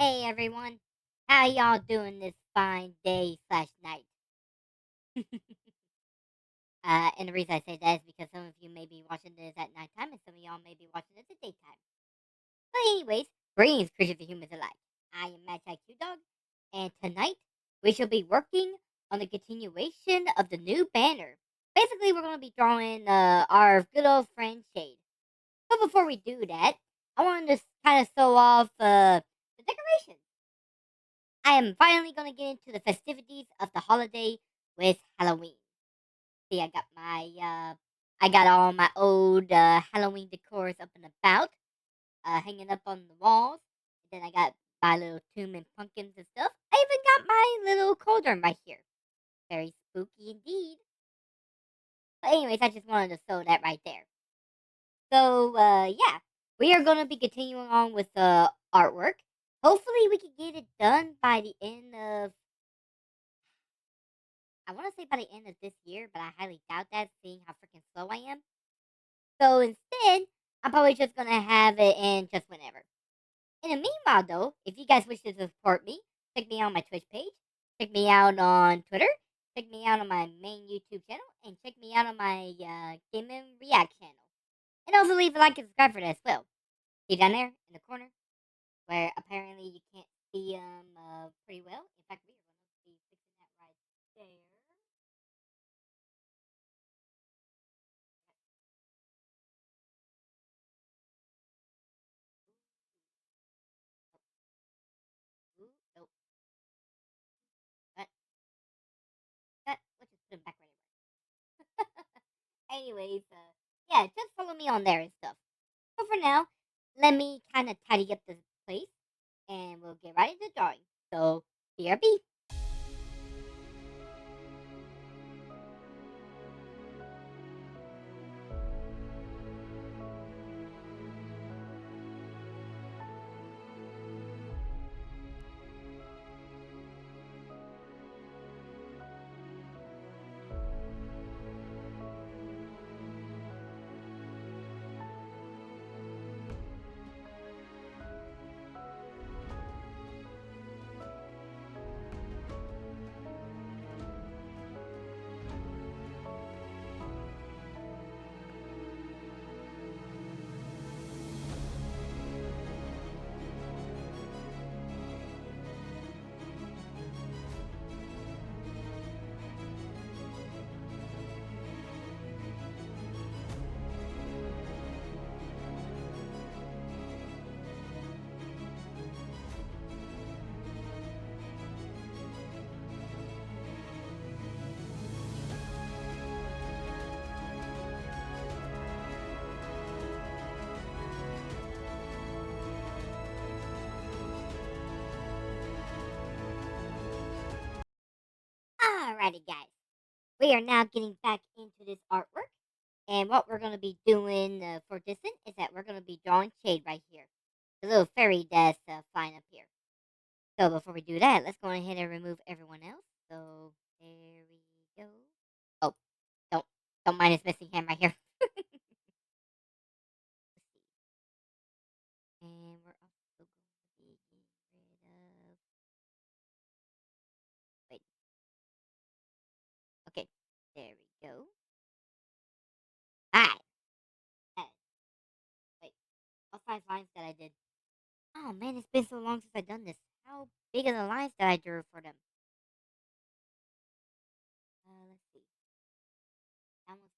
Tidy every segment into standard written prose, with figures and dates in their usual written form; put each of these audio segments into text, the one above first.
Hey everyone, how y'all doing this fine day slash night? And the reason I say that is because some of you may be watching this at nighttime, and some of y'all may be watching this at daytime. But anyways, greetings, creatures and humans alike. I am MagiQDog, and tonight we shall be working on the continuation of the new banner. Basically, we're going to be drawing our good old friend Jade. But before we do that, I wanted to kind of show off the decorations. I am finally going to get into the festivities of the holiday with Halloween. See, I got all my old Halloween decors up and about, hanging up on the walls. And then I got my little tomb and pumpkins and stuff. I even got my little cauldron right here. Very spooky indeed. But anyways, I just wanted to show that right there. So yeah, we are going to be continuing on with the artwork. Hopefully, we can get it done by the end of I want to say by the end of this year, but I highly doubt that, seeing how freaking slow I am. So instead, I'm probably just gonna have it in just whenever. In the meanwhile, though, if you guys wish to support me, check me out on my Twitch page, check me out on Twitter, check me out on my main YouTube channel, and check me out on my Game and React channel. And also leave a like and subscribe for that as well. See down there in the corner where apparently you can't see pretty well. In fact, we are going to be fixing that right there. Ooh, nope. Let's just put him back right away. Anyways, yeah, just follow me on there and stuff. But for now, let me kind of tidy up this place, and we'll get right into drawing. So, BRB. Alrighty, guys. We are now getting back into this artwork. And what we're going to be doing for this one is that we're going to be drawing Shade right here. The little fairy that's flying up here. So before we do that, let's go ahead and remove everyone else. So there we go. Oh, don't don't mind this missing hand right here. Let's see. And we're also going to be getting rid of. Wait. Okay. There we go. Alright. Uh, Wait. What size lines that I did? Oh man, it's been so long since I've done this. How big are the lines that I drew for them? Let's see. That one's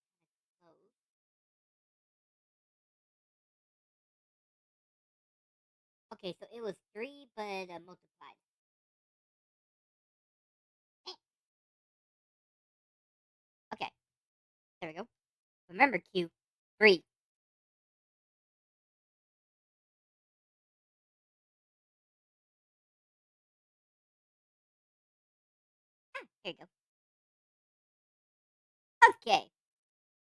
kind of close. Okay, so it was three, but multiplied. Eh, okay, there we go. Remember, Q, three. Here you go. Okay,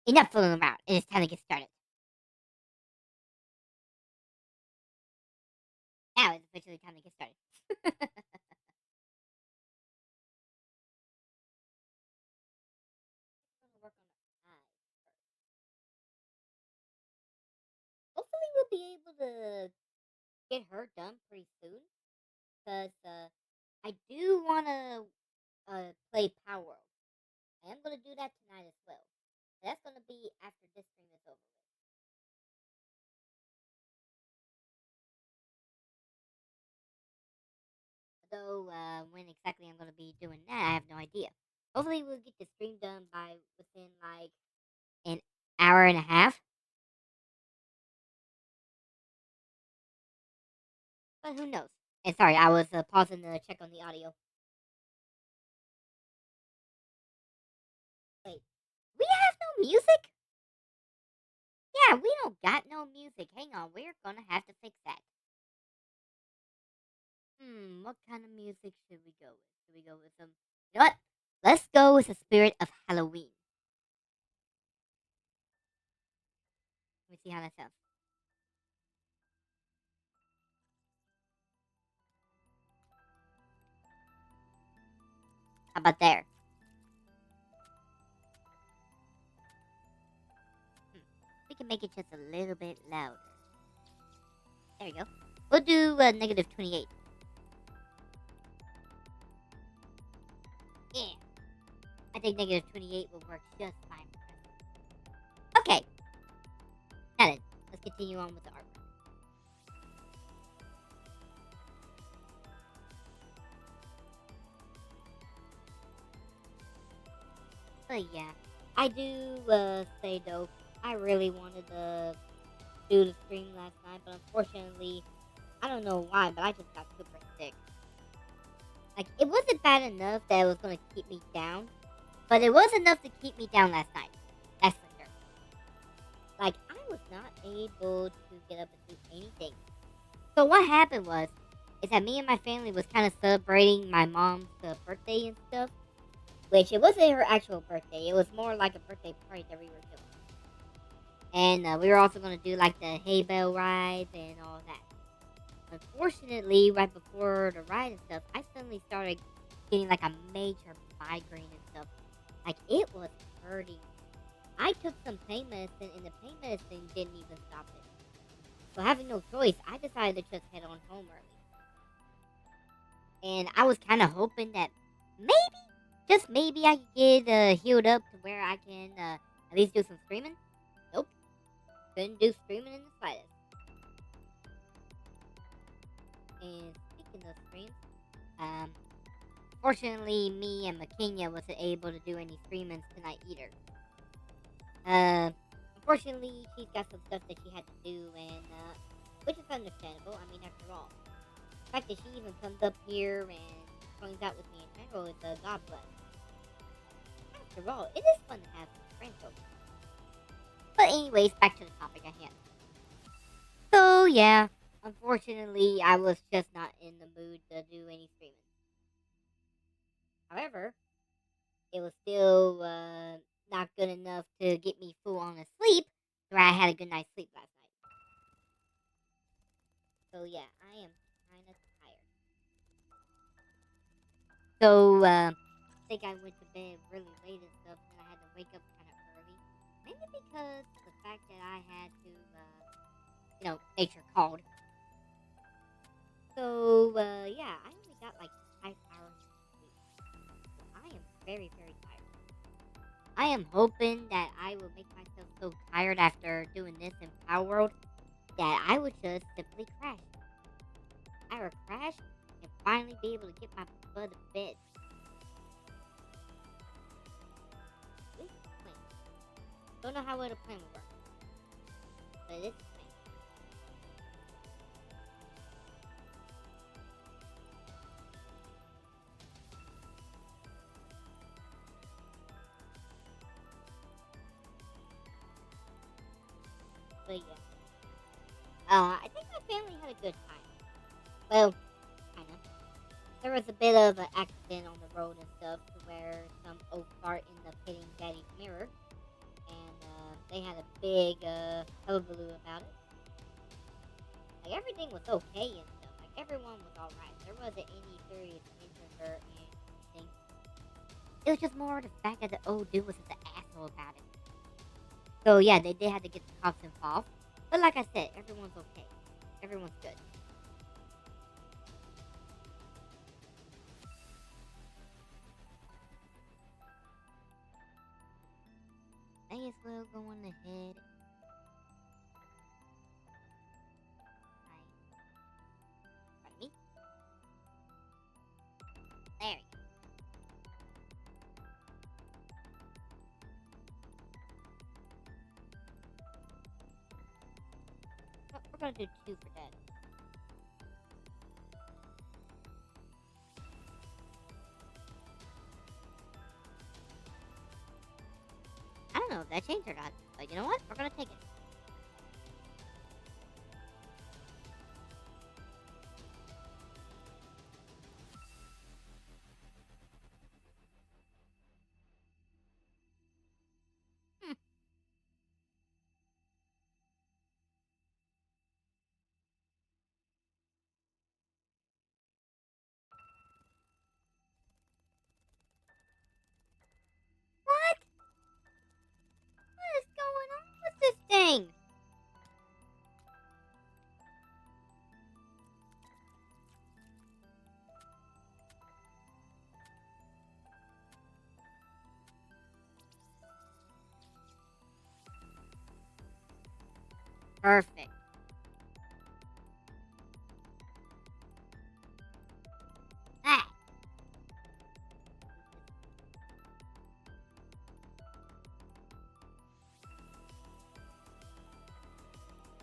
enough fooling around. It is time to get started. Now it's officially time to get started. I'm gonna work on the eyes first. Hopefully, we'll be able to get her done pretty soon. because I do want to play Power World. I am going to do that tonight as well. That's going to be after this stream is over with. Though when exactly I'm going to be doing that, I have no idea. Hopefully, we'll get the stream done by within like an hour and a half. But who knows? And sorry, I was pausing to check on the audio. Wait, we have no music? Yeah, we don't got no music. Hang on, we're gonna have to fix that. What kind of music should we go with? Should we go with some? You know what? Let's go with the spirit of Halloween. Let me see how that sounds. How about there? We can make it just a little bit louder. There you go. We'll do negative 28. Yeah. I think negative 28 will work just fine for us. Okay. Now then, let's continue on with the artwork. But yeah, I do say though, I really wanted to do the stream last night, but unfortunately, I don't know why, but I just got super sick. Like, it wasn't bad enough that it was going to keep me down, but it was enough to keep me down last night. That's for sure. Like, I was not able to get up and do anything. So what happened is that me and my family was kind of celebrating my mom's birthday and stuff, which it wasn't her actual birthday. It was more like a birthday party that we were doing. And we were also going to do like the hay bale rides and all that. Unfortunately, right before the ride and stuff, I suddenly started getting like a major migraine and stuff. Like, it was hurting. I took some pain medicine, and the pain medicine didn't even stop it. So having no choice, I decided to just head on home early. And I was kind of hoping that maybe, just maybe, I could get healed up to where I can at least do some streaming. Nope. Couldn't do streaming in the slightest. And speaking of streams, fortunately, me and McKenya wasn't able to do any streamings tonight either. Unfortunately, she's got some stuff that she had to do, and which is understandable. I mean, after all, the fact that she even comes up here and hangs out with me in general is a God bless. After all, it is fun to have friends over. But anyways, back to the topic at hand. So yeah, unfortunately, I was just not in the mood to do any streaming. However, it was still not good enough to get me full on asleep, where I had a good night's sleep last night. So yeah, I am kind of tired. So I think I went to bed really late and stuff, and I had to wake up kind of early, mainly because of the fact that I had to, nature called. So yeah, I only got like 5 hours of sleep. So I am very, very tired. I am hoping that I will make myself so tired after doing this in Power World that I would just simply crash. I would crash and finally be able to get my butt to bed. This is the plan. Don't know how well the plan will work, but it's the plan. But yeah, I think my family had a good time. Well, kind of. There was a bit of an accident on the road and stuff, to where some old fart ended up hitting Daddy's mirror, and they had a big hullabaloo about it. Like, everything was okay and stuff. Like, everyone was alright. There wasn't any serious injuries or anything. It was just more the fact that the old dude was just an asshole about it. So yeah, they did have to get the cops involved. But like I said, everyone's okay. Everyone's good. as well go on ahead. Pardon me. There you go. We're gonna do 2 for that. I don't know if that changed or not, but you know what? We're gonna take it. Hmm. What? What is going on with this thing? Perfect. Ah.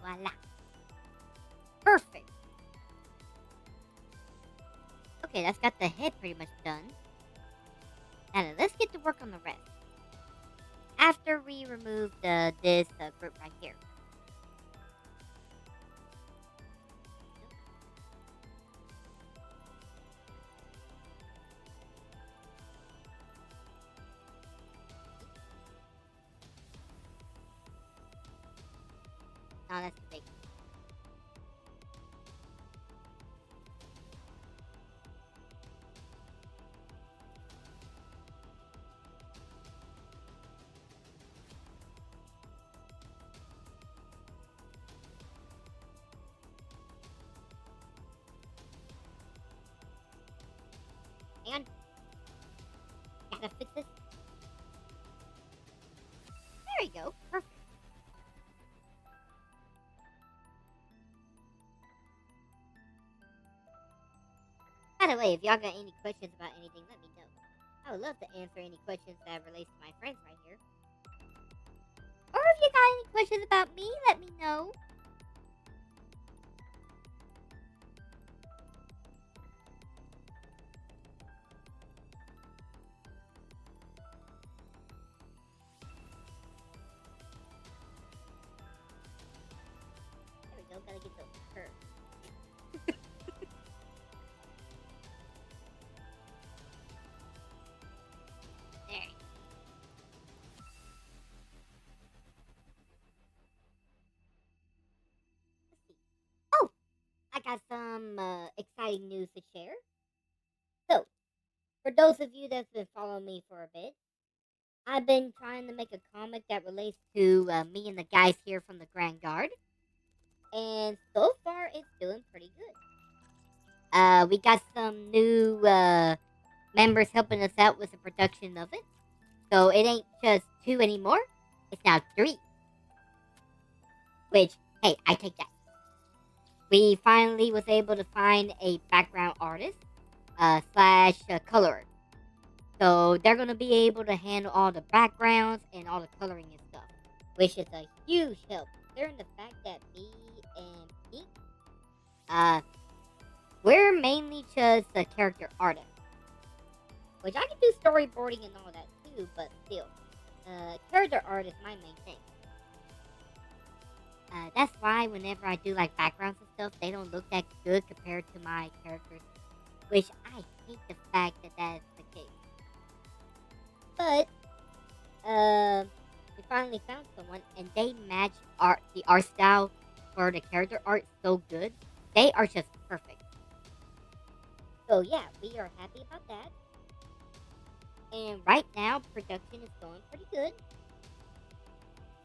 Voila. Perfect. Okay, that's got the head pretty much done. Now then, let's get to work on the rest. After we remove this group right here. Now that's the big. Hang on. Gotta fix this. There you go. Perfect. By the way, if y'all got any questions about anything, let me know. I would love to answer any questions that relate to my friends right here. Or if you got any questions about me, let me know. There we go. Gotta get those curves. There you go. Let's see. Oh, I got some exciting news to share. So, for those of you that's been following me for a bit, I've been trying to make a comic that relates to me and the guys here from the Grand Guard, and so far it's doing pretty good. We got some new members helping us out with the production of it, so it ain't just 2 anymore; it's now 3. Which, hey, I take that. We finally was able to find a background artist slash colorer. So they're gonna be able to handle all the backgrounds and all the coloring and stuff, which is a huge help. Considering the fact that me and Pete, uh, we're mainly just a character artist, which I can do storyboarding and all that too, but still, character art is my main thing. That's why whenever I do like backgrounds and stuff, they don't look that good compared to my characters, which I hate the fact that that's the case. But we finally found someone, and they match the art style for the character art so good. They are just perfect. So yeah, we are happy about that. And right now, production is going pretty good.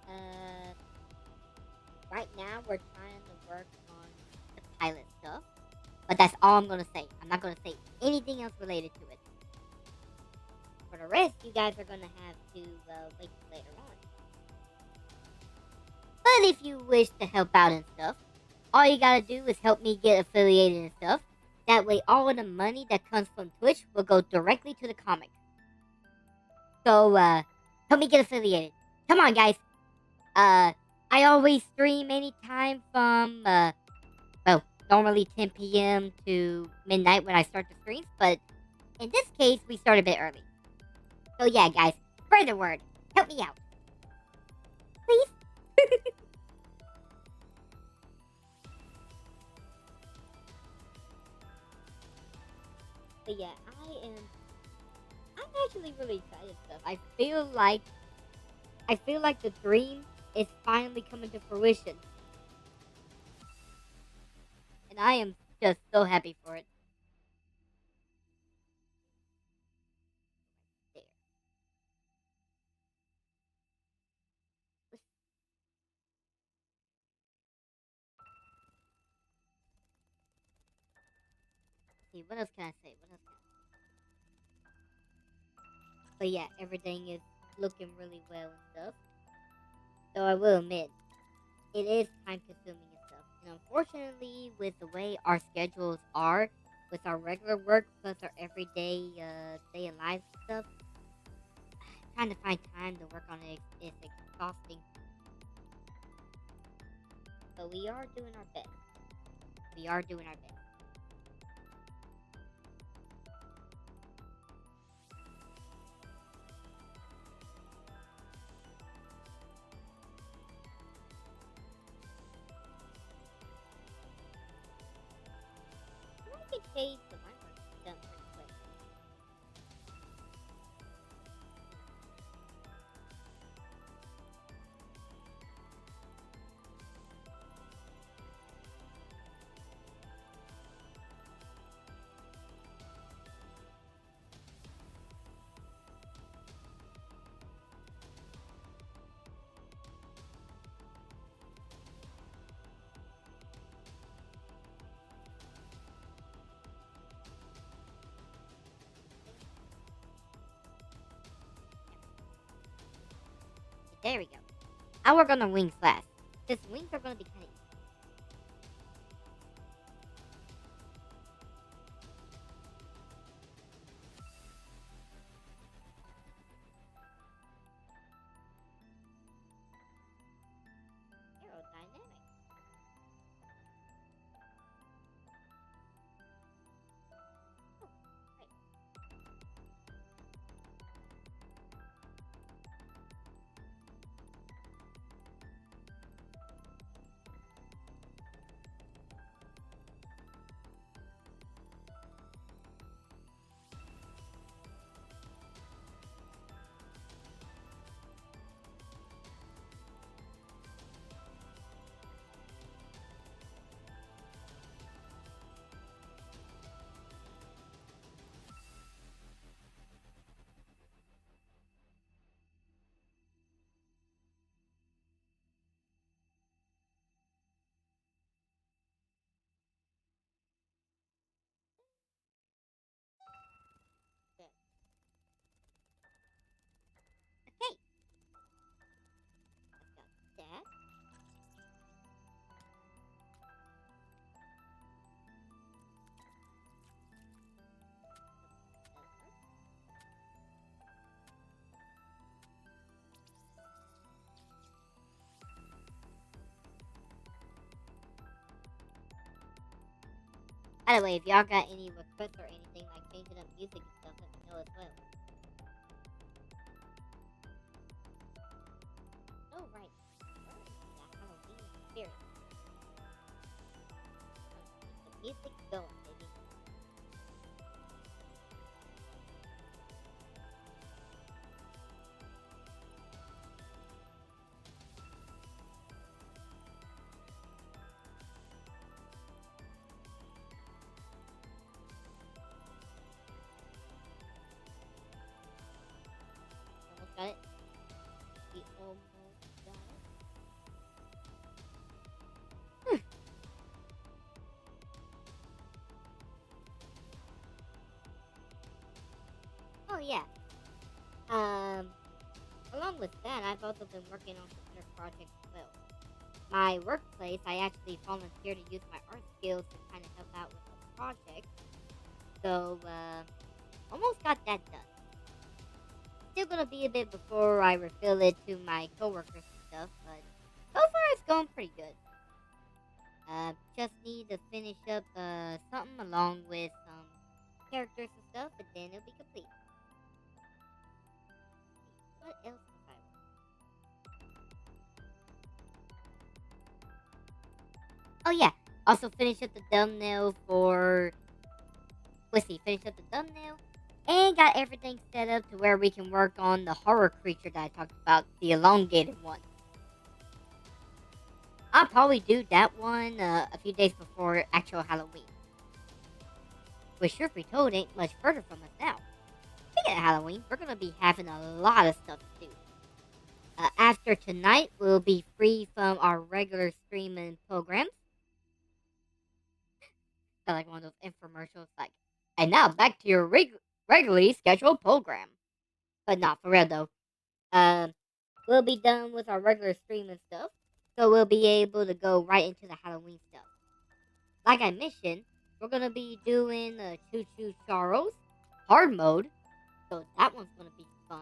Uh, right now we're trying to work on the pilot stuff, but that's all I'm gonna say. I'm not gonna say anything else related to it. For the rest, you guys are gonna have to wait till later on. But if you wish to help out and stuff, all you gotta do is help me get affiliated and stuff. That way, all of the money that comes from Twitch will go directly to the comic. So, help me get affiliated. Come on, guys. I always stream anytime from, well, normally 10 p.m. to midnight when I start the streams, but in this case, we start a bit early. So yeah, guys, spread the word. Help me out. Please? But yeah, I'm actually really excited stuff. I feel like the dream is finally coming to fruition. And I am just so happy for it. There. Let's see, what else can I say? What else can I... But yeah, everything is looking really well and stuff. Though I will admit, it is time consuming and stuff. And unfortunately, with the way our schedules are, with our regular work plus our everyday day in life stuff, trying to find time to work on it is exhausting. But we are doing our best. We are doing our best. Can I get Jade to my work done pretty quick? There we go. I'll work on the wings last. Because wings are going to be kind of easy. Aerodynamic. Oh, right. Yeah. Okay. I've got that. By the way, if y'all got any requests or anything like changing up music and stuff, let me know as well. Oh, right. That Halloween spirit. Let's keep the music going, baby. Almost got it. We almost got it. Oh, yeah. Um, along with that, I've also been working on some other projects as well. my workplace, I actually volunteered to use my art skills to kind of help out with the project. So, almost got that done. Still gonna be a bit before I reveal it to my coworkers and stuff, but so far it's going pretty good. Just need to finish up something along with some characters and stuff, and then it'll be complete. What else was I? Oh yeah, also finish up the thumbnail for. Let's see, finish up the thumbnail, and got everything set up to where we can work on the horror creature that I talked about, the elongated one. I'll probably do that one a few days before actual Halloween. Which, truth be told, ain't much further from us now. Speaking of Halloween, we're gonna be having a lot of stuff to do. After tonight, we'll be free from our regular streaming programs. So like one of those infomercials, like, and now back to your regularly scheduled program. But not for real though. Um, we'll be done with our regular streaming stuff, so we'll be able to go right into the Halloween stuff. Like I mentioned, we're gonna be doing Choo Choo Charles hard mode, so that one's gonna be fun.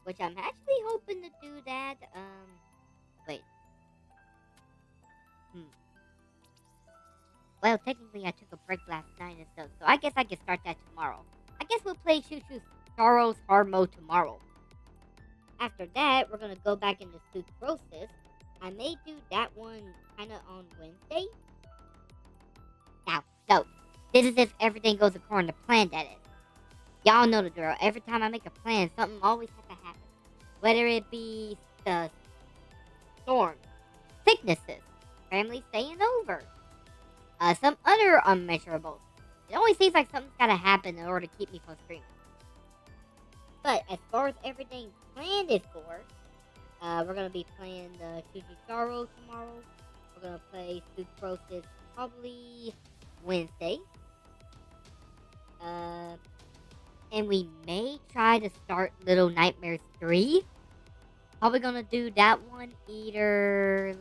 Which I'm actually hoping to do that. Wait. Hmm. Well, technically, I took a break last night and stuff, so I guess I can start that tomorrow. I guess we'll play Choo Choo Charles hard mode tomorrow. After that, we're gonna go back into Sucrosis. I may do that one kind of on Wednesday. Now, so this is if everything goes according to plan. That is, y'all know the drill. Every time I make a plan, something always has to happen. Whether it be the storms, sicknesses, family staying over, some other unmeasurables. It always seems like something's gotta happen in order to keep me from streaming. But as far as everything planned is for, we're gonna be playing the Chuchi Sorrow tomorrow. We're gonna play Sucrosis probably Wednesday. And we may try to start Little Nightmares 3. Probably gonna do that one either.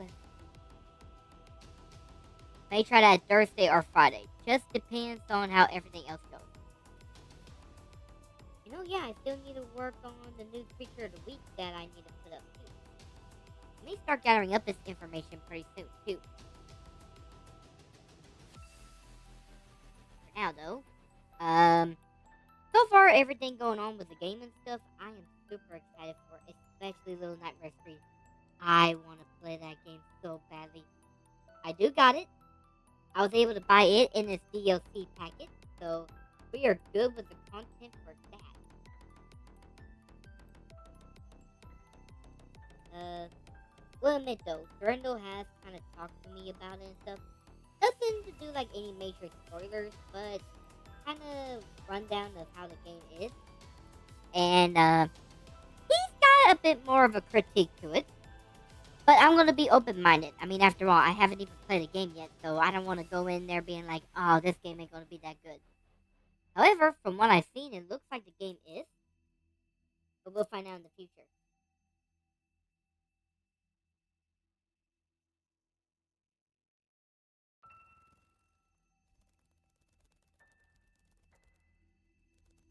May try that Thursday or Friday. Just depends on how everything else goes. You know, yeah, I still need to work on the new creature of the week that I need to put up too. I may start gathering up this information pretty soon too. For now though, so far everything going on with the game and stuff, I am super excited for, especially Little Nightmares 3. I want to play that game so badly. I do got it. I was able to buy it in its DLC packet, so we are good with the content for that. Will admit though, Brendel has kind of talked to me about it and stuff. Nothing to do like any major spoilers, but kind of rundown of how the game is. And he's got a bit more of a critique to it. But I'm gonna be open-minded. I mean, after all, I haven't even played the game yet, so I don't want to go in there being like, "Oh, this game ain't gonna be that good." However, from what I've seen, it looks like the game is. But we'll find out in the future.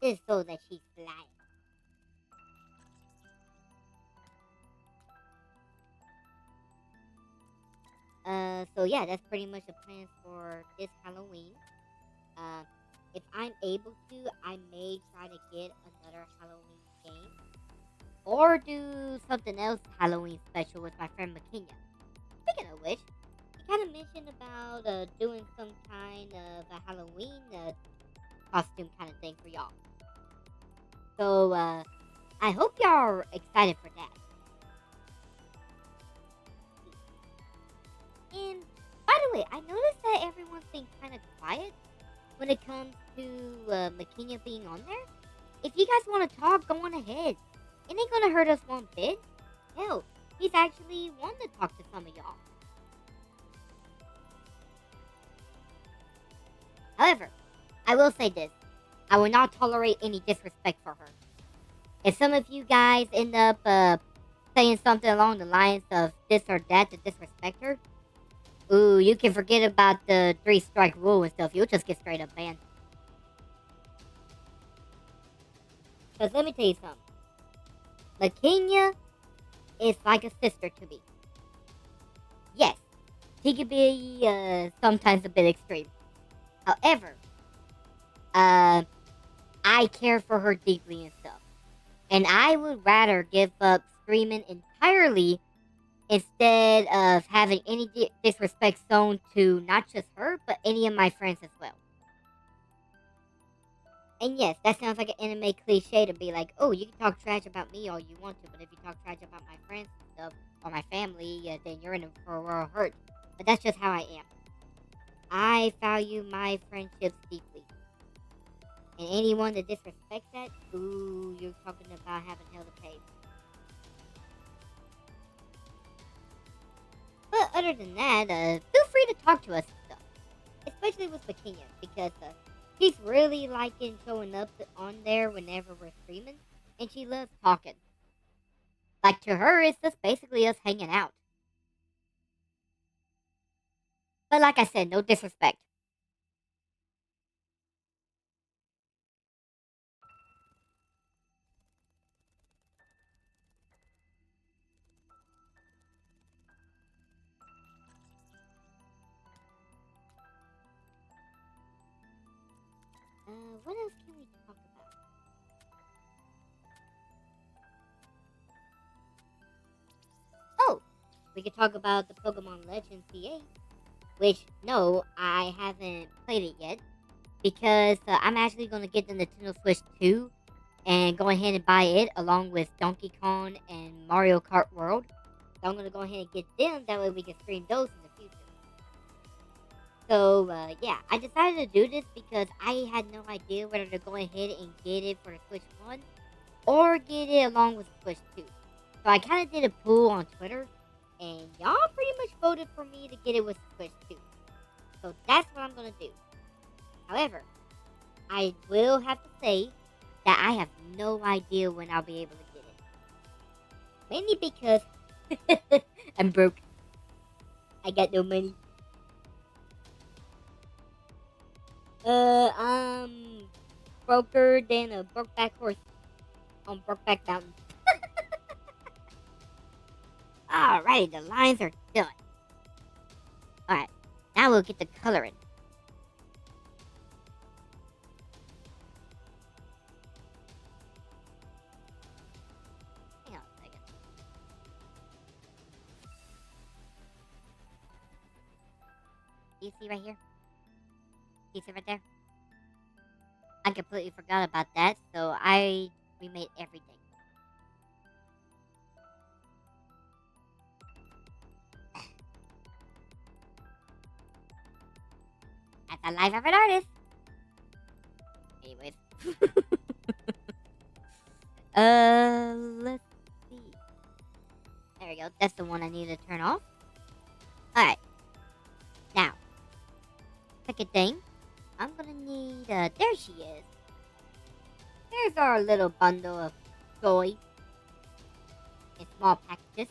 This is so that she's flying. So yeah, that's pretty much the plans for this Halloween. Uh, if I'm able to, I may try to get another Halloween game. Or do something else Halloween special with my friend McKenya. Speaking of which, he kind of mentioned about doing some kind of a Halloween costume kind of thing for y'all. So I hope y'all are excited for that. And by the way, I noticed that everyone's been kind of quiet when it comes to McKenya being on there. If you guys want to talk, go on ahead. It ain't gonna hurt us one bit. Hell, he's actually wanting to talk to some of y'all. However, I will say this. I will not tolerate any disrespect for her. If some of you guys end up saying something along the lines of this or that to disrespect her, ooh, you can forget about the 3 strike rule and stuff. You'll just get straight up banned. Because let me tell you something. LaKenya is like a sister to me. Yes, she can be sometimes a bit extreme. However, uh, I care for her deeply and stuff. And I would rather give up streaming entirely instead of having any disrespect shown to not just her, but any of my friends as well. And yes, that sounds like an anime cliche to be like, oh, you can talk trash about me all you want to, but if you talk trash about my friends and stuff, or my family, then you're in for a world hurt. But that's just how I am. I value my friendships deeply. And anyone that disrespects that, ooh, you're talking about having hell to pay. But other than that, feel free to talk to us and stuff. Especially with Pequeña, because she's really liking showing up on there whenever we're streaming, and she loves talking. Like, to her, it's just basically us hanging out. But like I said, no disrespect. What else can we talk about? Oh, we could talk about the Pokemon Legends CA, which, no, I haven't played it yet, because I'm actually going to get the Nintendo Switch 2 and go ahead and buy it along with Donkey Kong and Mario Kart World. So I'm going to go ahead and get them, that way we can stream those in the future. So, yeah, I decided to do this because I had no idea whether to go ahead and get it for the Switch 1 or get it along with the Switch 2. So I kind of did a poll on Twitter, and y'all pretty much voted for me to get it with the Switch 2. So that's what I'm going to do. However, I will have to say that I have no idea when I'll be able to get it. Mainly because I'm broke. I got no money. I'm broker than a brokeback horse on Brokeback Mountain. Alrighty, the lines are done. Alright, now we'll get the coloring. Hang on a second. Do you see right here? Do you see right there? I completely forgot about that, so I remade everything. That's a life of an artist. Anyways. Let's see. There we go. That's the one I need to turn off. Alright. Now, second thing, I'm gonna need, there she is. There's our little bundle of toys in small packages.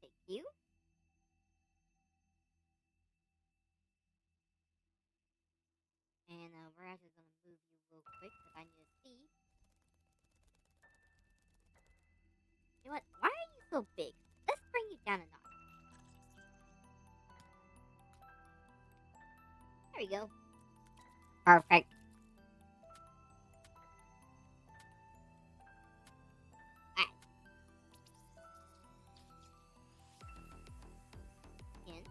Thank you. And we're actually gonna move you real quick because I need to see. You know what? Why are you so big? Let's bring you down a notch. There we go. Perfect. Alright. Again.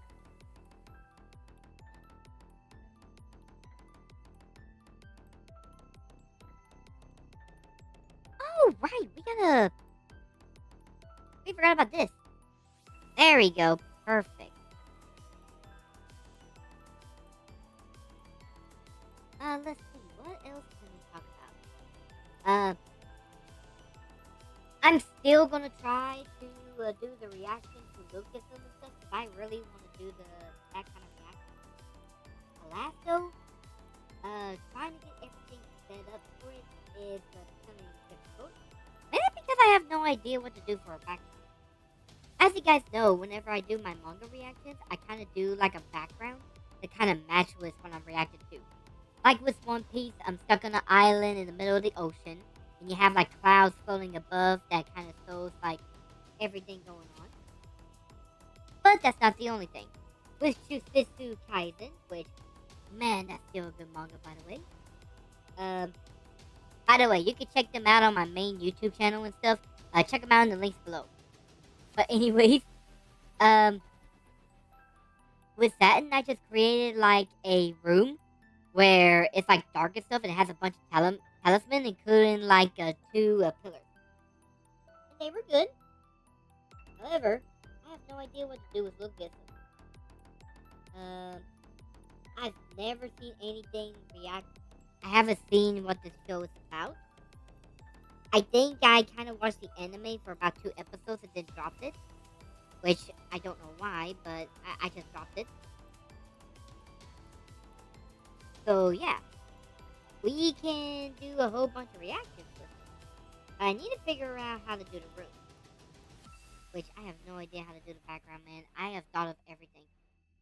Oh, right. We forgot about this. There we go. Perfect. Let's see. What else can we talk about? I'm still gonna try to do the reaction to Lucasfilm and stuff because I really want to do that kind of reaction. Alas, though, trying to get set up for it is becoming difficult. Maybe because I have no idea what to do for a background. As you guys know, whenever I do my manga reactions, I kind of do like a background that kind of match with what I'm reacting to. Like with One Piece, I'm stuck on an island in the middle of the ocean, and you have like clouds floating above that kind of shows like everything going on. But that's not the only thing. With Jujutsu Kaisen, which, man, that's still a good manga, by the way. Um, by the way, you can check them out on my main YouTube channel and stuff. Check them out in the links below. But anyways, um, with that, and I just created like a room where it's like dark and stuff, and it has a bunch of talisman, including like two pillars. And they were good. However, I have no idea what to do with Lucas. Um, I've never seen anything react. I haven't seen what the show is about. I think I kind of watched the anime for about 2 episodes and then dropped it. Which I don't know why, but I just dropped it. So yeah, we can do a whole bunch of reactions with it. I need to figure out how to do the room. Which I have no idea how to do the background, man. I have thought of everything.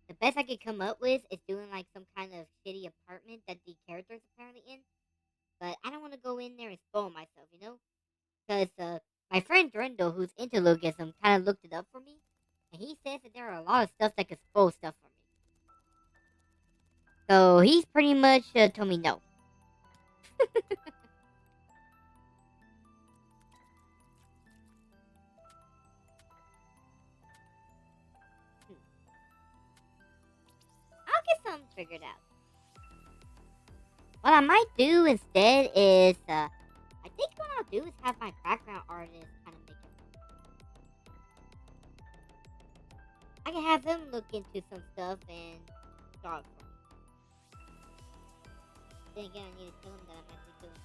The best I could come up with is doing like some kind of shitty apartment that the character's apparently in. But I don't want to go in there and spoil myself, you know? Because my friend Drendel, who's into Logism, kind of looked it up for me. And he says that there are a lot of stuff that could spoil stuff for me. So he's pretty much told me no. I'll get something figured out. What I might do instead is, I think what I'll do is have my background artist kind of make it. I can have him look into some stuff and draw it for me. Then again, I need to tell him that I'm actually doing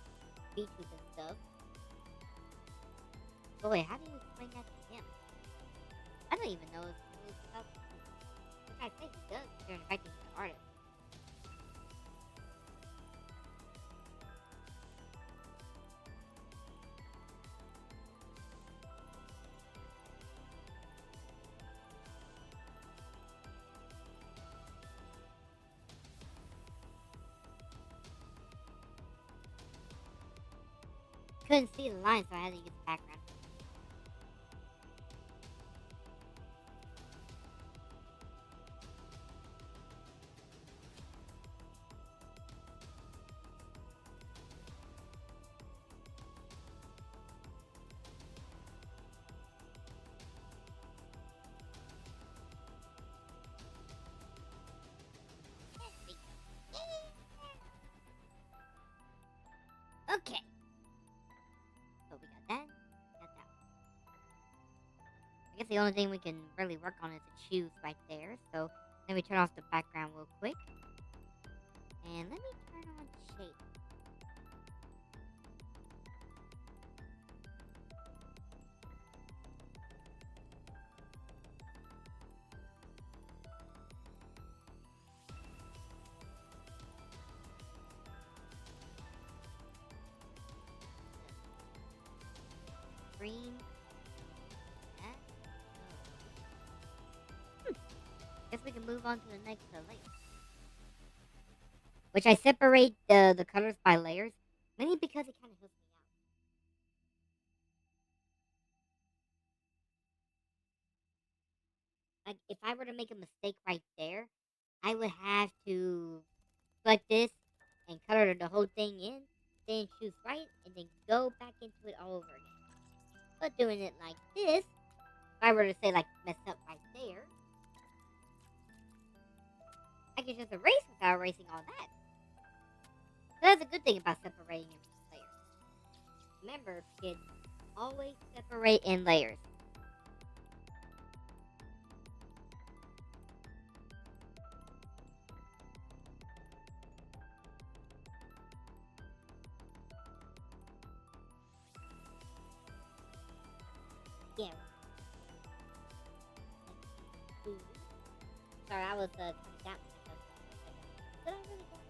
features and stuff. But wait, how do you explain that to him? I don't even know if he knows about this. Which I think he does, considering the fact that he's an artist. Couldn't see the line, so I had to use the background. Okay. So we got that. Got that. I guess the only thing we can really work on is the shoes right there. So let me turn off the background real quick. And let me turn on shape. Green. That. Guess we can move on to the next layer. Which I separate the colors by layers, mainly because it kind of helps me out. Like if I were to make a mistake right there, I would have to select this and color the whole thing in, then choose right, and then go back into it all over again. But doing it like this, if I were to say like mess up right there, I can just erase without erasing all that. So that's a good thing about separating in layers. Remember, kids, always separate in layers. Yeah. Sorry, I was coming down myself for a second. But I really don't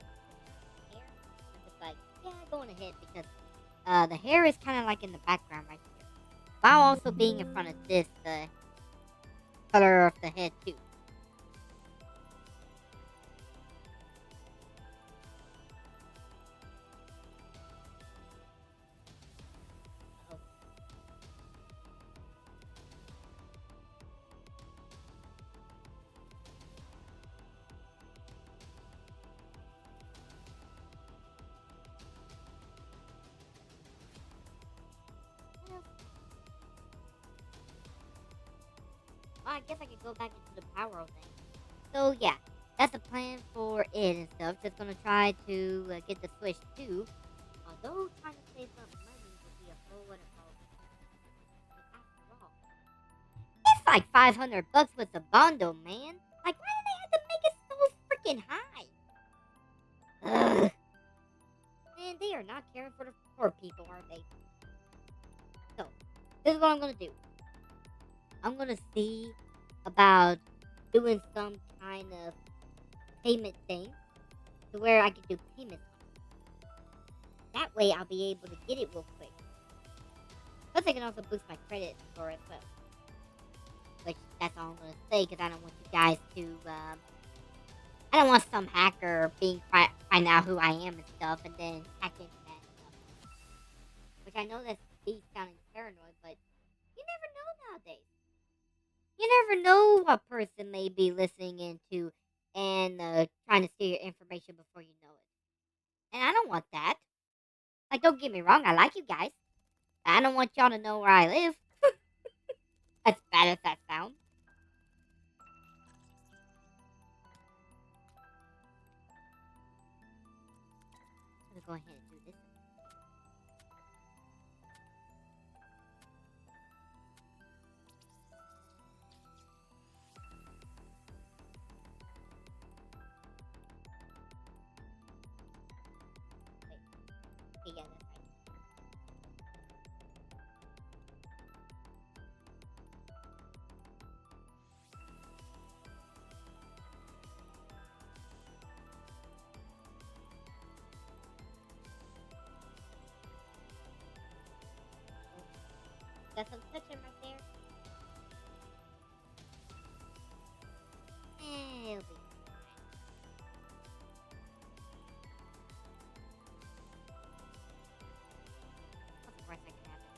care. I'm just like, Yeah, going ahead because the hair is kind of like in the background right here, while also being in front of this the color of the head too. Uh-oh. Well, I guess I could go back into the power thing. So yeah, that's the plan for it and stuff. Just gonna try to get the Switch too. Although trying to save up money would be a whole other problem. But after all, it's like 500 bucks with the bundle, man. Like, why do they have to make it so freaking high? Ugh. Man, they are not caring for the poor people, are they? So, this is what I'm gonna do. I'm gonna see about doing some kind of payment thing to where I can do payments on it. That way, I'll be able to get it real quick. Plus, I can also boost my credit score as well. Which, that's all I'm gonna say, because I don't want you guys to, I don't want some hacker find out who I am and stuff, and then hack into that stuff. Which I know that's me sounding paranoid, but you never know nowadays. You never know what person may be listening into and trying to steal your information before you know it. And I don't want that. Like, don't get me wrong, I like you guys. I don't want y'all to know where I live. As bad as that sounds. I'm gonna go ahead and do this. Wait. Okay, yeah, that's right. Got some touching right there. It'll be fine. Of course I can have it.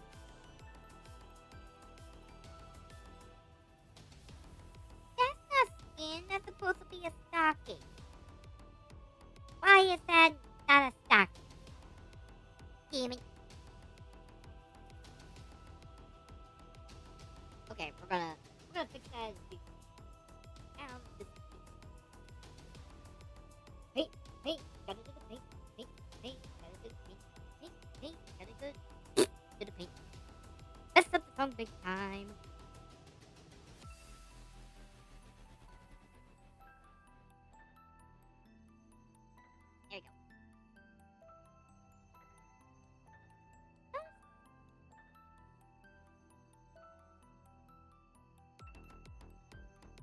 That's not skin. That's supposed to be a stocking. Why is that not a stocking? Damn it. Okay, we're gonna fix that. Now, this paint, paint, gotta do the paint, paint, paint, gotta do the paint, paint, paint, gotta do the paint. Mess up the song big time. There we go.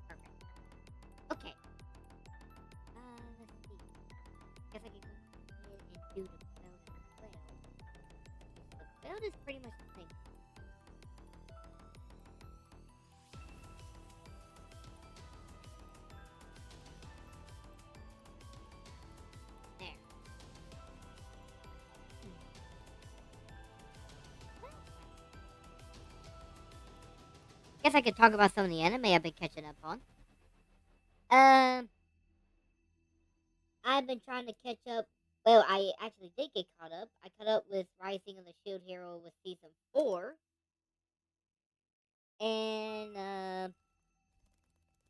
Perfect. Okay. Let's see. Guess I can go ahead and do the belt as well. The belt is pretty much the same. There. Guess I could talk about some of the anime I've been catching up on. Um, I've been trying to catch up. Well, I actually did get caught up. I caught up with Rising of the Shield Hero with season 4, and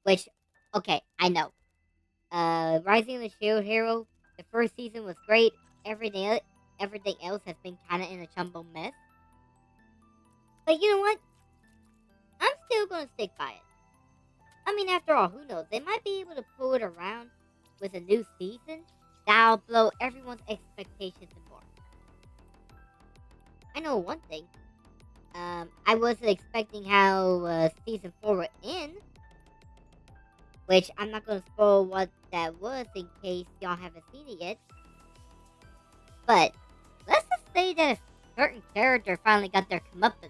which, okay, I know. Rising of the Shield Hero, the first season was great. Everything, everything else has been kind of in a jumbled mess. But you know what? I'm still gonna stick by it. I mean, after all, who knows? They might be able to pull it around with a new season that'll blow everyone's expectations and more. I know one thing. I wasn't expecting how season 4 would end, which I'm not gonna spoil what that was in case y'all haven't seen it yet. But say that a certain character finally got their comeuppance.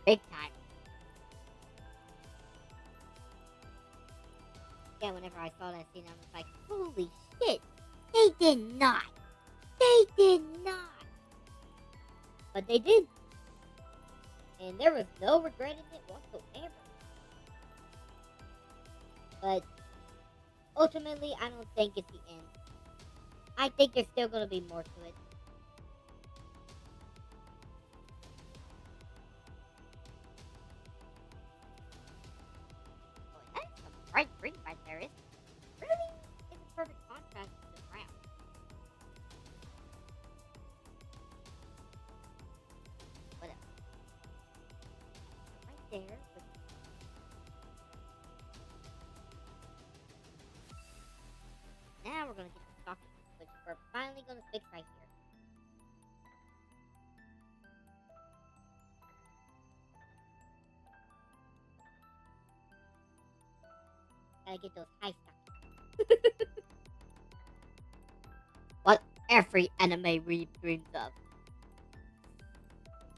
Big time. Yeah, whenever I saw that scene, I was like, holy shit. They did not. They did not. But they did. And there was no regretting it whatsoever. But ultimately, I don't think it's the end. I think there's still going to be more to it. Oh, that is some bright green right there. It really is a perfect contrast to the brown. What else? Right there. Now we're going to get the stocking, which we're finally going to fix right here. Gotta get those high stockings. What every anime read dreams of.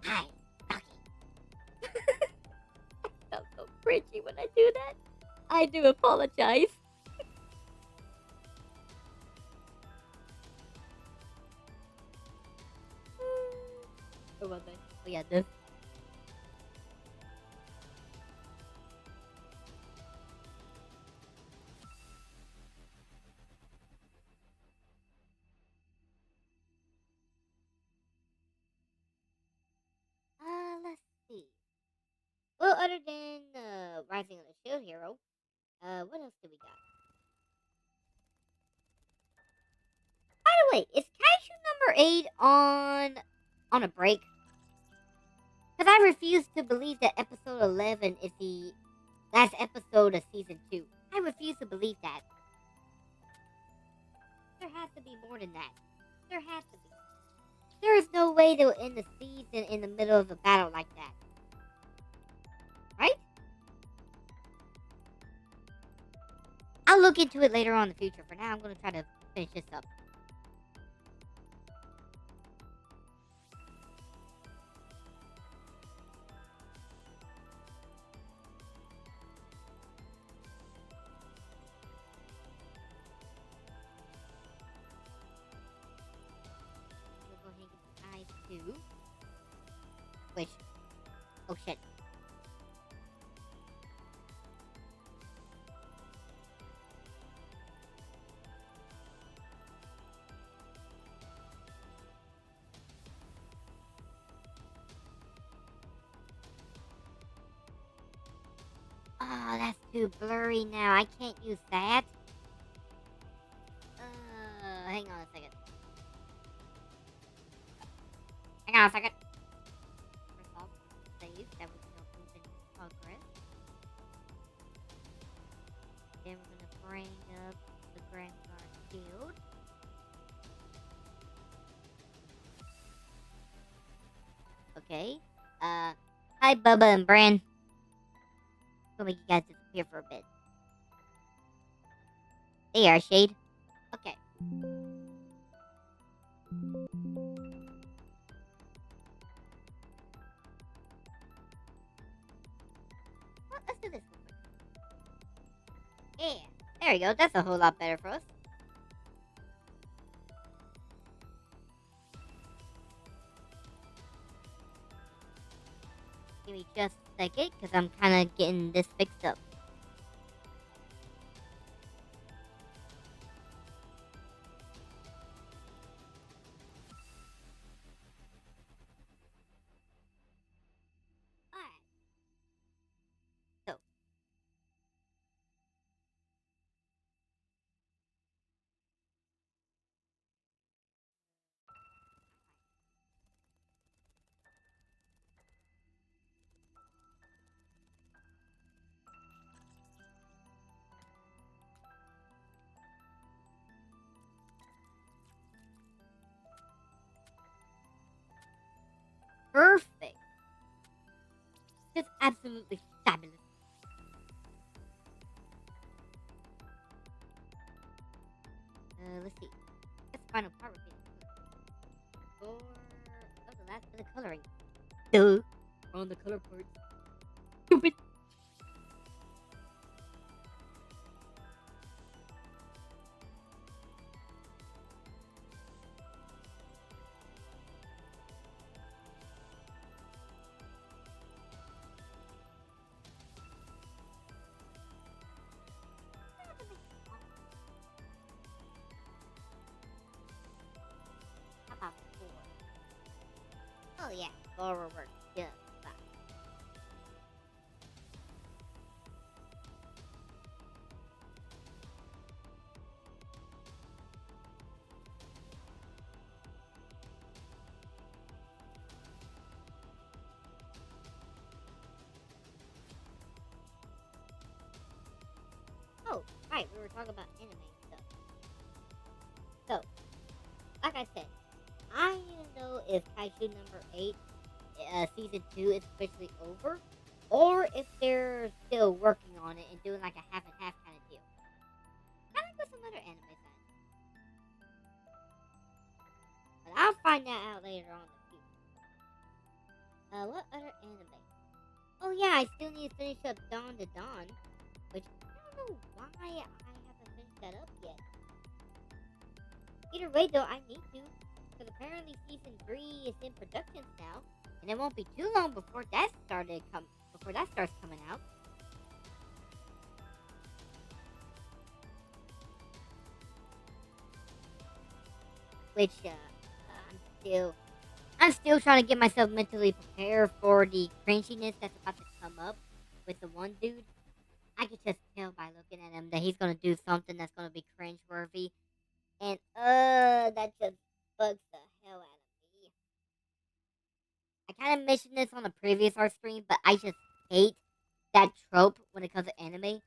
High stocking. I sound so cringy when I do that. I do apologize. What about that? Oh yeah, this. Let's see. Well, other than Rising of the Shield Hero, what else do we got? By the way, is Kaiju number 8 on a break? Because I refuse to believe that episode 11 is the last episode of season 2. I refuse to believe that. There has to be more than that. There has to be. There is no way they'll end the season in the middle of a battle like that. Right? I'll look into it later on in the future. For now, I'm going to try to finish this up. We'll go ahead and get the eyes too. Which, oh shit. Oh, that's too blurry now. I can't use that. Hang on a second. Hang on a second. First off, save. That was no open progress. Then we're gonna bring up the Grand Guard Shield. Okay. Hi Bubba and Bran. Gonna make you guys disappear for a bit. There you are, Shade. Okay. Well, let's do this real quick. Yeah. There you go. That's a whole lot better for us. Give me just a second, because I'm kind of getting this fixed up. Alright. So. Perfect. Just absolutely fabulous. Let's see. That's the final part we're getting. that's for the coloring. Duh. We're on the color part. Stupid. How about 4? Oh yeah, 4 will work just fine. Oh, right, we were talking about anime stuff. So, like I said, I don't know if Kaiju number 8, season 2 is officially over, or if they're still working on it and doing like a half and half kind of deal. Kind of like with some other anime signs. But I'll find that out later on in the future. What other anime? Oh yeah, I still need to finish up Dawn to Dawn, which I don't know why I haven't finished that up yet. Either way though, I need to, because apparently season 3 is in production now, and it won't be too long before that starts coming out. Which I'm still trying to get myself mentally prepared for the cringiness that's about to come up with the one dude. I could just tell by looking at him that he's gonna do something that's gonna be cringeworthy, and that just bugs the hell out of me. I kind of mentioned this on the previous art stream, but I just hate that trope when it comes to anime,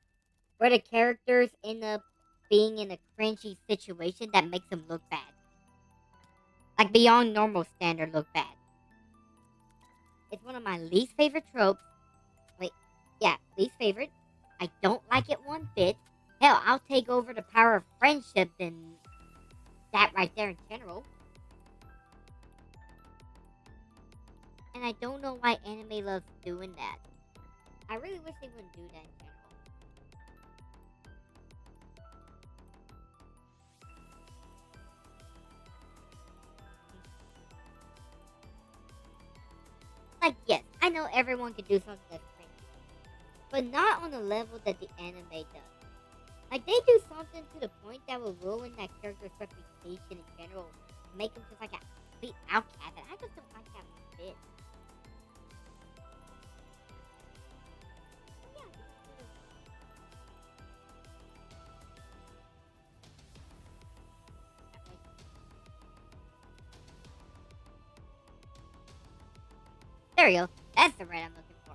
where the characters end up being in a cringy situation that makes them look bad, like beyond normal standard look bad. It's one of my least favorite tropes. Wait, yeah, least favorite. I don't like it one bit. Hell, I'll take over the power of friendship than that right there in general. And I don't know why anime loves doing that. I really wish they wouldn't do that in general. Like, yes, I know everyone can do something that's cringy, but not on the level that the anime does. Like, they do something to the point that will ruin that character's reputation in general, make him just like a complete outcast, and I just don't like that one bit. So, yeah, there we go. That's the red I'm looking for.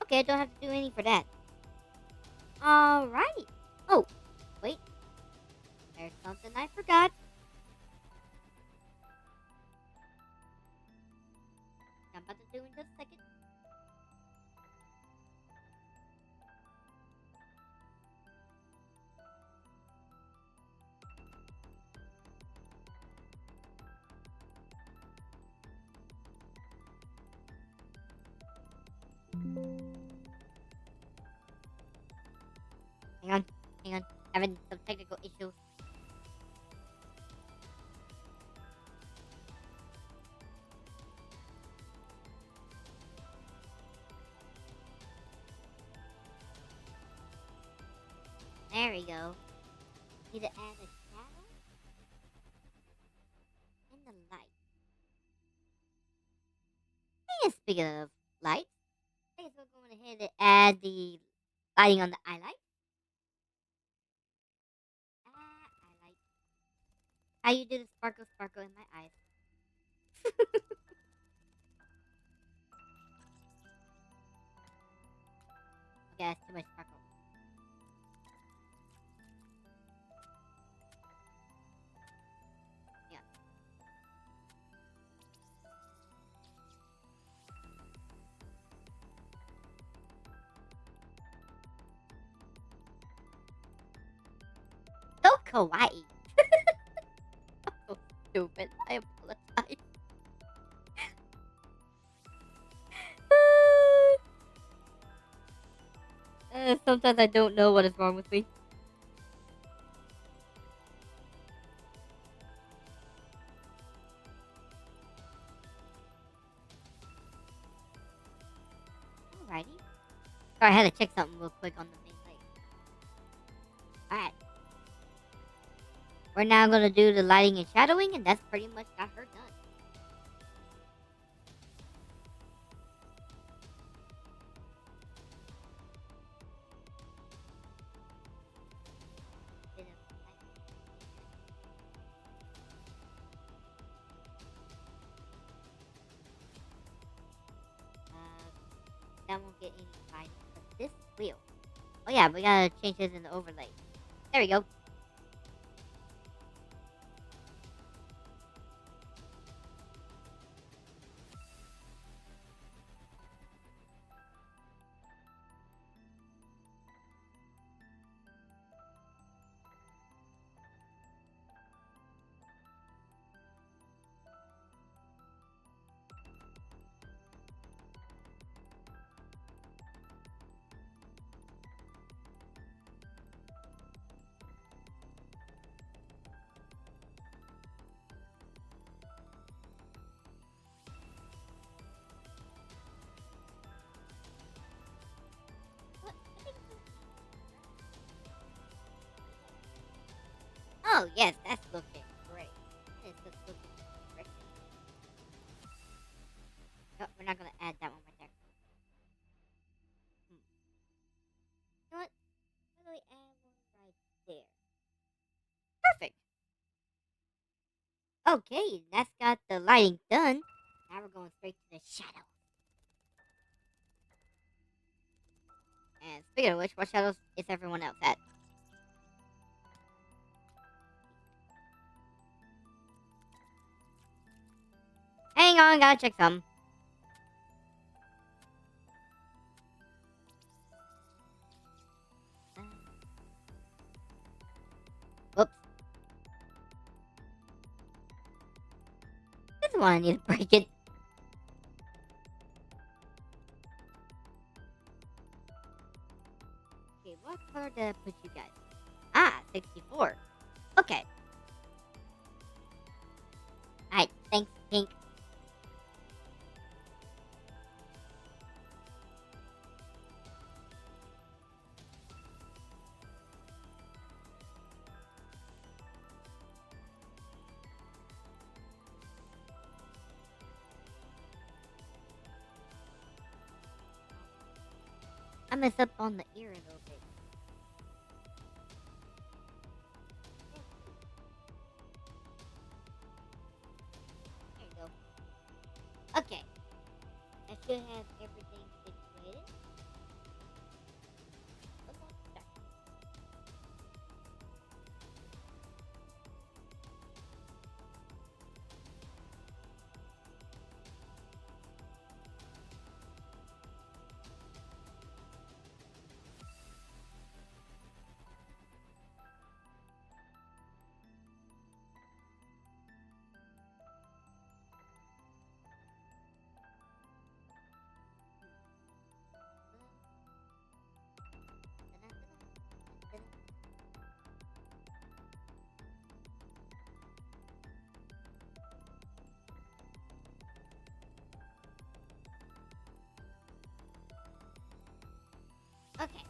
Okay, I don't have to do any for that. Alright. Oh, wait. There's something I forgot. I'm about to do in just a second. Hang on. Hang on. Having some technical issues. There we go. Need to add a shadow and the light. And speaking of light, I guess we're going ahead and add the lighting on the highlight. Highlight. How you do the sparkle sparkle in my eyes. Okay, that's too much sparkle. Yeah. kawaii. So stupid. I apologize. Sometimes I don't know what is wrong with me. Alrighty. Sorry, I had to check something real quick on the main light. Alright. We're now gonna do the lighting and shadowing, and that's pretty much got her done. That won't get any lighting, but this will. Oh yeah, we gotta change this in the overlay. There we go. Oh yes, that's looking great. That is looking great. No, we're not gonna add that one right there. You know what? Why don't we add one right there? Perfect. Okay, that's got the lighting done. Now we're going straight to the shadow. And speaking of which, what shadows is everyone else at? Hang on, gotta check some. Whoops. This one I need to break it. Okay, what color did I put you guys? Ah, 64. Okay. Alright, thanks, pink. I messed up on the ear a little bit. There you go. Okay. I should have everything situated. Okay.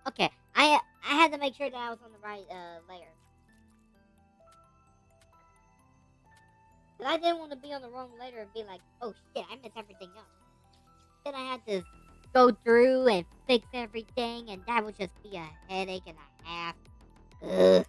Okay. I had to make sure that I was on the right layer. Because I didn't want to be on the wrong letter and be like, oh shit, I messed everything up. Then I had to go through and fix everything, and that would just be a headache and a half. Ugh.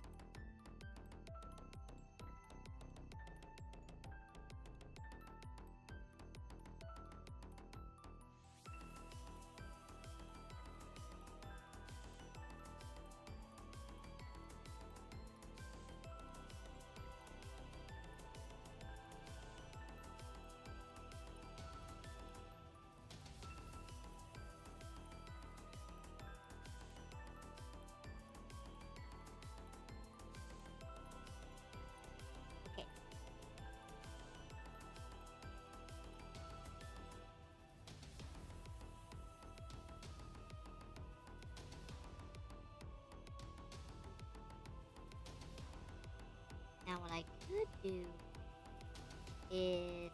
Okay. Now what I could do is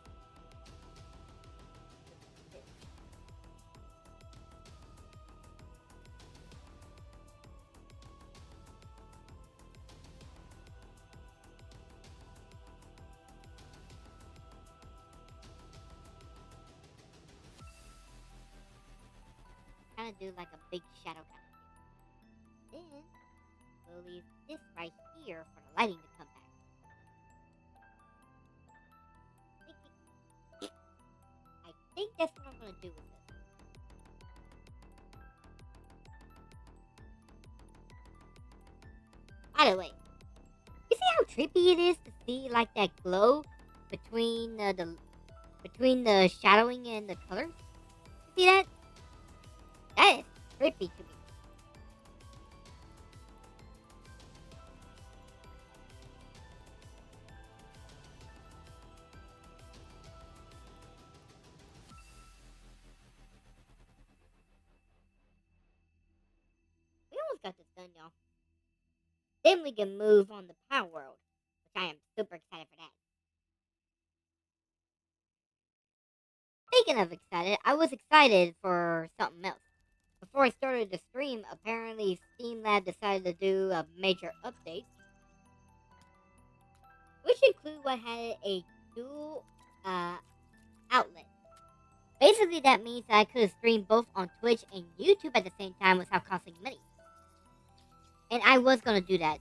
kind of do like a big shadow kind of thing. Then we'll leave this right here for the lighting to come back. I think that's what I'm gonna do with this. By the way, you see how trippy it is to see like that glow between between the shadowing and the colors? You see that? That is trippy to me. We almost got this done, y'all. Then we can move on to Power World, which I am super excited for that. Speaking of excited, I was excited for something else. Before I started the stream, apparently Steam Lab decided to do a major update, which include what had a dual outlet. Basically, that means that I could stream both on Twitch and YouTube at the same time without costing money. And I was gonna do that.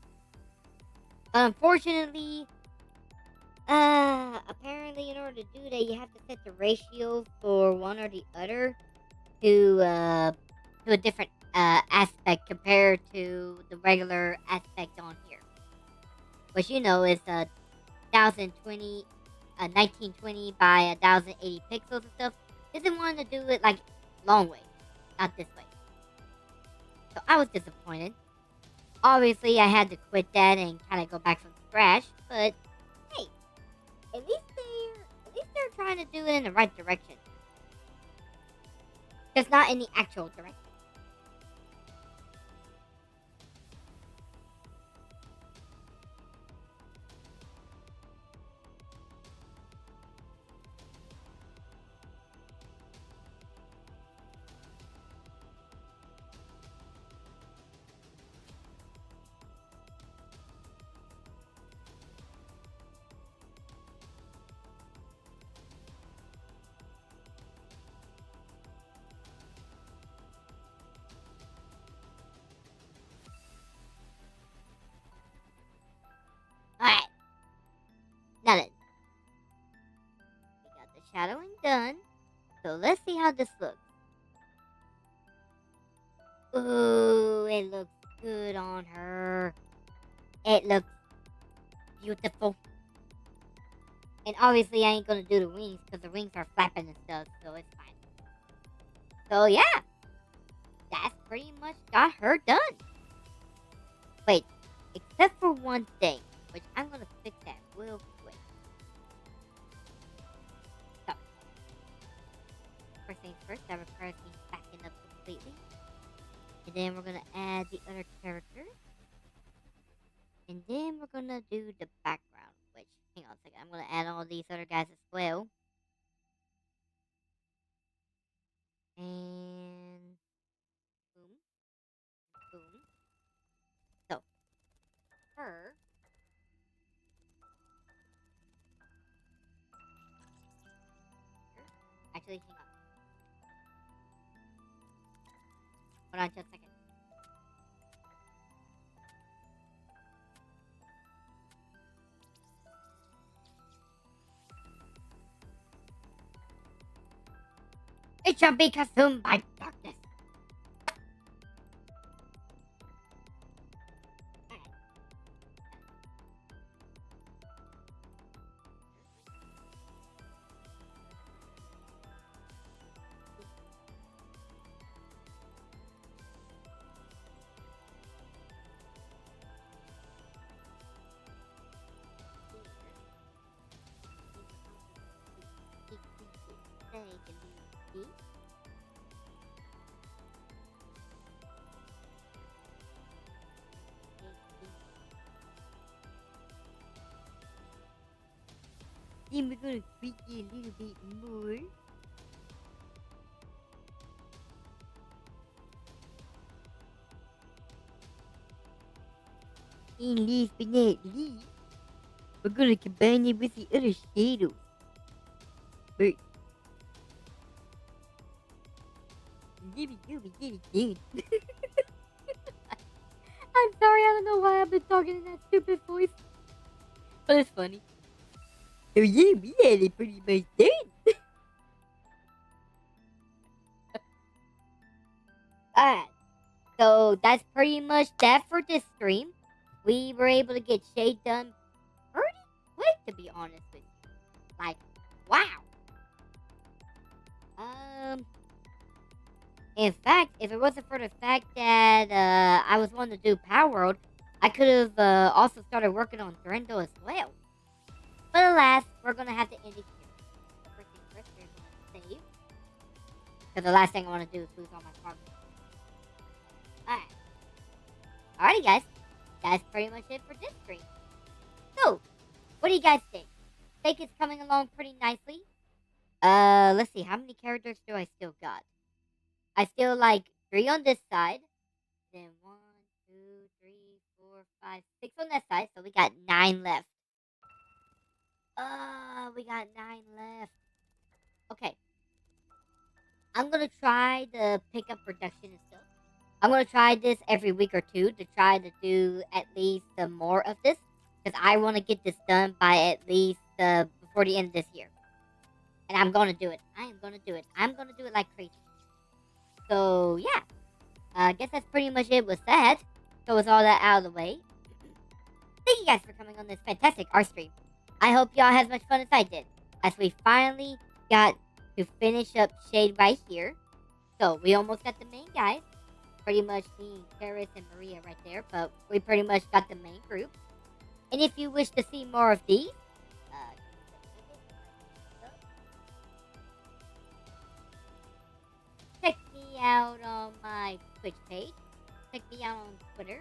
But unfortunately, apparently in order to do that, you have to set the ratio for one or the other to a different aspect compared to the regular aspect on here, which you know is 1020, 1920 by 1080 pixels and stuff. Doesn't want to do it like long way, not this way. So I was disappointed. Obviously, I had to quit that and kind of go back from scratch. But hey, at least they're trying to do it in the right direction, just not in the actual direction. All right, now then, we got the shadowing done. So let's see how this looks. Ooh, it looks good on her. It looks beautiful. And obviously, I ain't gonna do the wings because the wings are flapping and stuff, so it's fine. So yeah, that's pretty much got her done. Wait, except for one thing, which I'm gonna fix that real quick. So, first things first, that requires me backing up completely. And then we're gonna add the other characters. And then we're gonna do the background, which, hang on a second, I'm gonna add all these other guys as well. And boom, boom. So, her, actually, hang on. Hold on just a second. It shall be consumed by darkness. Alright. Then we're gonna tweak it a little bit more. And last but not least, we're gonna combine it with the other shadows. But there we go, we get it done. I'm sorry, I don't know why I've been talking in that stupid voice. But it's funny. So yeah, we had it pretty much done. Alright. So that's pretty much that for this stream. We were able to get Jade done pretty quick, to be honest with you. Like, wow. In fact, if it wasn't for the fact that I was wanting to do Power World, I could have also started working on Threndo as well. But alas, we're gonna have to end it here. So first things first, we're gonna save. Because the last thing I want to do is lose all my progress. Alright. Alrighty, guys. That's pretty much it for this stream. So, what do you guys think? Think it's coming along pretty nicely? Let's see. How many characters do I still got? I still like 3 on this side. Then 1, 2, 3, 4, 5, 6 on that side. So we got 9 left. We got 9 left. Okay. I'm gonna try to pick up production and stuff. I'm gonna try this every week or two to try to do at least some more of this. Because I want to get this done by at least before the end of this year. And I'm gonna do it. I am gonna do it. I'm gonna do it like crazy. So, yeah. I guess that's pretty much it with that. So, with all that out of the way, thank you guys for coming on this fantastic art stream. I hope y'all had as much fun as I did. As we finally got to finish up Jade right here. So, we almost got the main guys. Pretty much me, Paris, and Maria right there. But we pretty much got the main group. And if you wish to see more of these, check me out on my Twitch page. Check me out on Twitter.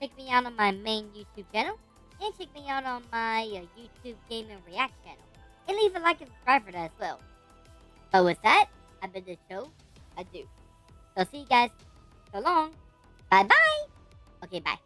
Check me out on my main YouTube channel. And check me out on my YouTube Game and React channel. And leave a like and subscribe for that as well. So with that, I've been the show. I do. So see you guys. So long. Bye bye. Okay, bye.